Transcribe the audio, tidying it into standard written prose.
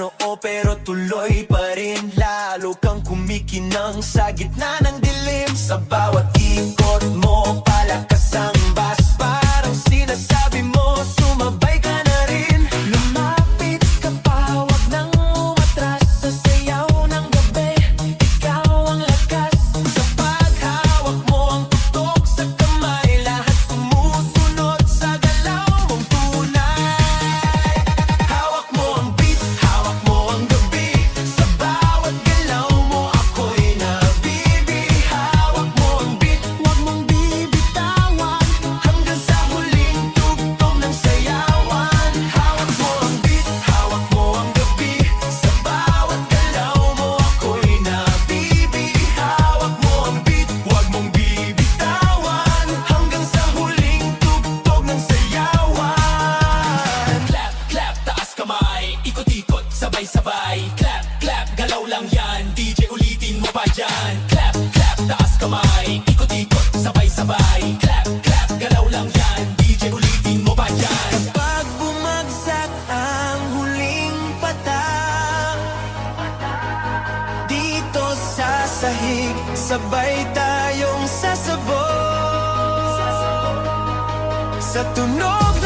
noo pero tuloy pa rin. Lalo kang kumikinang sa gitna ng dilim. Sa bawat ikot mo, palakas ang bas. Parang sinasabi mo, sumabay ka na rin. Lumapit ka pa, wag nang umatras. Sa sayaw ng gabi, ikaw ang lakas. Sa paghawak mo ang tutok sa kamay, lahat sumusunod sa galaw mong tunay. Hawak mo ang beat, hawak mo ang gabi. Sa bawat galaw mo ako'y nabibi. Hawak mo ang beat, wag mong bibitawan, hanggang sa huling tugtog ng sayawan. Hawak mo ang beat, hawak mo ang gabi. Sa bawat galaw mo ako'y nabibi. Hawak mo ang beat, wag mong bibitawan, hanggang sa huling tugtog ng sayawan. Clap, clap, taas kamay, ikot-ikot, sabay-sabay. Clap, clap, galaw lang yan, DJ ulitin mo pa dyan. Clap, clap, taas kamay, ikot-ikot, sabay-sabay. Clap, clap, galaw lang yan, DJ ulitin mo pa dyan. Kapag bumagsak ang huling patak, dito sa sahig, sabay tayong sasabog sa tunog